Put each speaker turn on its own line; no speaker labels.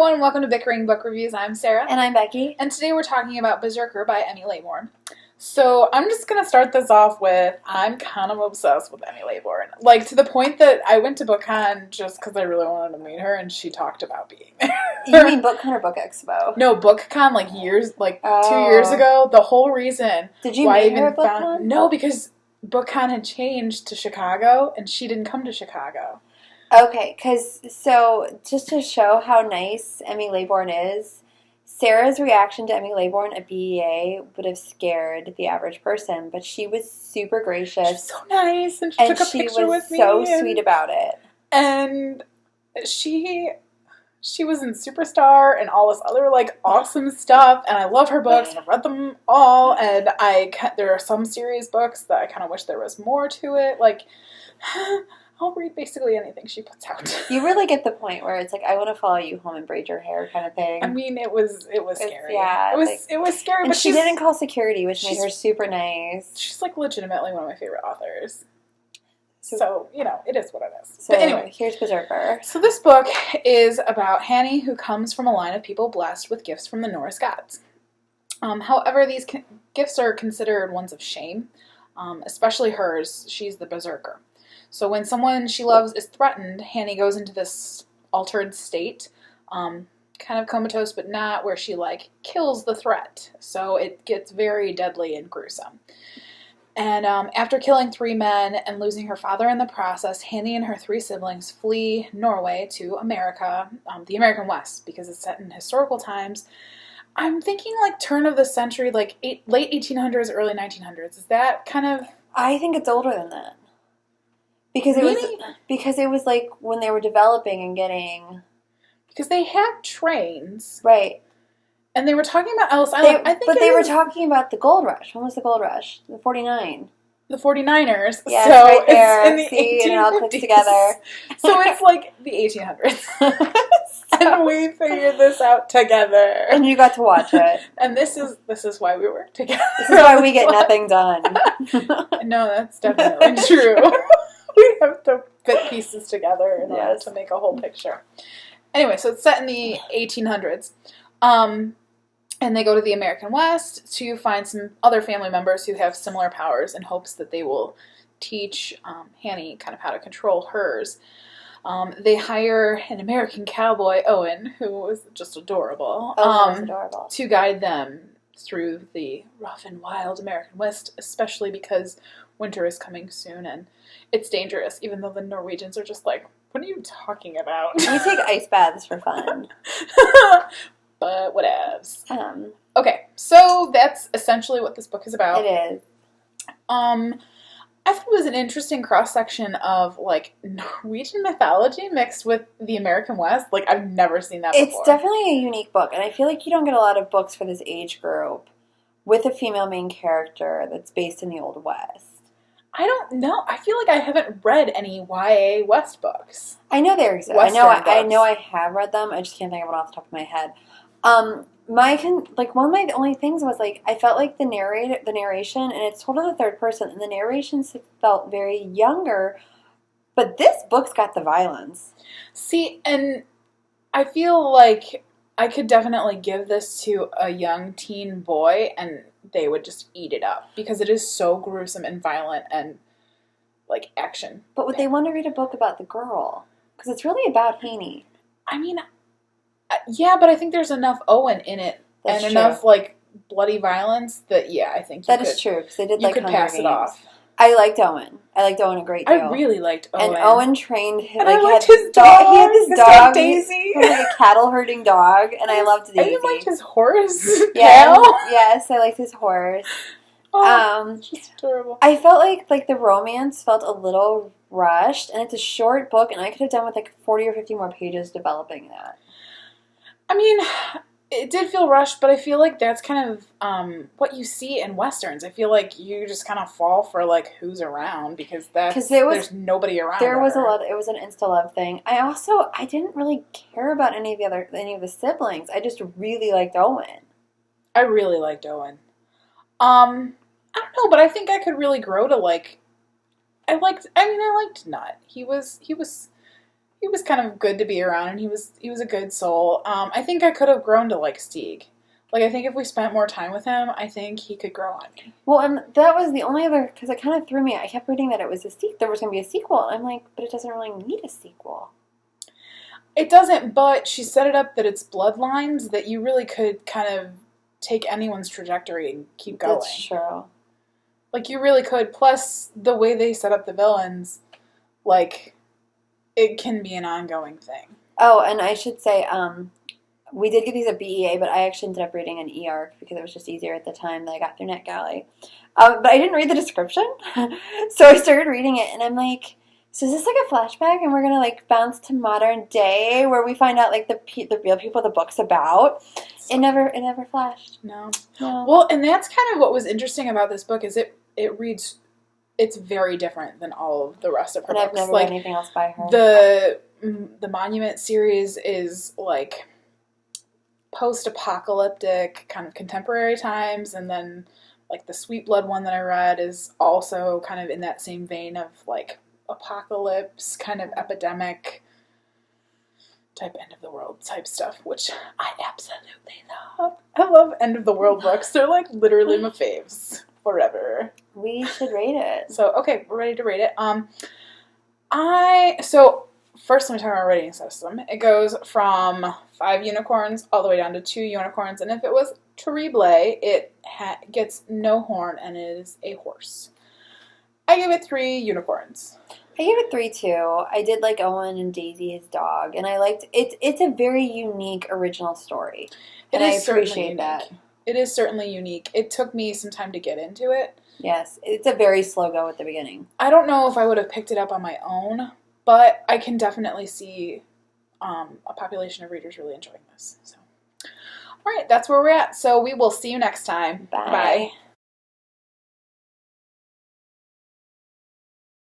everyone, welcome to Bickering Book Reviews. I'm Sarah.
And I'm Becky.
And today we're talking about Berserker by Emmy Laybourne. So I'm just going to start this off with, I'm kind of obsessed with Emmy Laybourne. Like, to the point that I went to BookCon just because I really wanted to meet her, and she talked about being there.
You mean BookCon or Book Expo?
No, BookCon, 2 years ago. The whole reason
Did you meet her at BookCon?
No, because BookCon had changed to Chicago, and she didn't come to Chicago.
Okay, so just to show how nice Emmy Laybourne is, Sarah's reaction to Emmy Laybourne at BEA would have scared the average person, but she was super gracious.
She was so nice, and she took a picture with me.
And she was so sweet about it.
And she was in Superstar and all this other, awesome stuff, and I love her books. I've read them all, and there are some series books that I kind of wish there was more to it. I'll read basically anything she puts out.
You really get the point where it's like, I want to follow you home and braid your hair kind of thing.
I mean, it was scary.
Yeah.
It was scary,
and
but
she didn't call security, which made her super nice.
She's, legitimately one of my favorite authors. So, it is what it is.
So,
but anyway,
here's Berserker.
So this book is about Hanny, who comes from a line of people blessed with gifts from the Norse gods. However, these gifts are considered ones of shame, especially hers. She's the Berserker. So when someone she loves is threatened, Hanny goes into this altered state, kind of comatose but not, where she, kills the threat. So it gets very deadly and gruesome. And after killing 3 men and losing her father in the process, Hanny and her 3 siblings flee Norway to America, the American West, because it's set in historical times. I'm thinking, turn of the century, late 1800s, early 1900s. Is that kind of...
I think it's older than that. Because it was when they were developing and getting...
Because they had trains.
Right.
And they were talking about Ellis Island.
But they were talking about the gold rush. When was the gold rush? The 49.
The 49ers.
Yeah,
so
it's right there.
It's in the
See,
1850s.
and it all clicks together.
So it's the 1800s. And we figured this out together.
And you got to watch it.
And this is why we work together.
This is why we get nothing done.
No, that's definitely true. We have to fit pieces together in order to make a whole picture. Anyway, so it's set in the 1800s. And they go to the American West to find some other family members who have similar powers in hopes that they will teach Hanny kind of how to control hers. They hire an American cowboy, Owen, who was just adorable, to guide them through the rough and wild American West, especially because winter is coming soon and it's dangerous, even though the Norwegians are just what are you talking about?
We take ice baths for fun.
But whatevs. Okay, so that's essentially what this book is about.
It is.
I thought it was an interesting cross-section of, Norwegian mythology mixed with the American West. I've never seen that before.
It's definitely a unique book, and I feel like you don't get a lot of books for this age group with a female main character that's based in the Old West. I
don't know. I feel like I haven't read any YA West books.
I know there exist. I know I have read them. I just can't think of it off the top of my head. One of my only things was I felt like the narration, and it's told in the third person, and the narration felt very younger, but this book's got the violence.
See, and I feel like I could definitely give this to a young teen boy, and they would just eat it up, because it is so gruesome and violent and, action.
But would they want to read a book about the girl? Because it's really about Hanny.
I mean... yeah, but I think there's enough Owen in it.
That's
and
true.
Enough, bloody violence that, I think
that is true, because they did,
you could pass it off.
I liked Owen. I liked Owen a great deal.
I really liked Owen.
And Owen trained him.
And I liked his dog.
He had this dog,
Daisy.
He was a cattle herding dog, and I loved Daisy.
And you liked his horse,
yeah, yes, I liked his horse.
Just adorable.
I felt like the romance felt a little rushed, and it's a short book, and I could have done with 40 or 50 more pages developing that.
I mean, it did feel rushed, but I feel like that's kind of what you see in Westerns. I feel like you just kind of fall for who's around, because there's nobody around.
There was it was an insta-love thing. I didn't really care about any of the siblings. I just really liked Owen.
I really liked Owen. I don't know, but I think I could really grow to I liked Nut. He was he was kind of good to be around, and he was a good soul. I think I could have grown to like Stieg. Like, I think if we spent more time with him, I think he could grow on me.
Well, and that was the only other, because it kind of threw me. I kept reading that it was there was going to be a sequel. And I'm like, but it doesn't really need a sequel.
It doesn't, but she set it up that it's bloodlines, that you really could kind of take anyone's trajectory and keep going.
That's true.
Like, you really could. Plus, the way they set up the villains, like, it can be an ongoing thing.
Oh, and I should say, we did get these at BEA, but I actually ended up reading an e-arc because it was just easier at the time that I got through NetGalley. But I didn't read the description, so I started reading it, and I'm like, so is this like a flashback, and we're going to like bounce to modern day where we find out like the real people the book's about? It never flashed.
No. Well, and that's kind of what was interesting about this book is it reads, it's very different than all of the rest of her books.
I've never read anything else by her.
The Monument series is like post-apocalyptic, kind of contemporary times, and then like the Sweet Blood one that I read is also kind of in that same vein of like apocalypse, kind of epidemic type end of the world type stuff, which I absolutely love. I love end of the world books. They're like literally my faves forever.
We should rate it.
So okay, we're ready to rate it. First, let me talk about our rating system. It goes from 5 unicorns all the way down to 2 unicorns, and if it was terrible, it gets no horn and it is a horse. I give it 3 unicorns.
I gave it 3 too. I did like Owen and Daisy, his dog, and I liked it. It's a very unique original story, and I appreciate that.
It is certainly unique. It took me some time to get into it.
Yes, it's a very slow go at the beginning.
I don't know if I would have picked it up on my own, but I can definitely see a population of readers really enjoying this. So, all right, that's where we're at. So we will see you next time.
Bye.
Bye.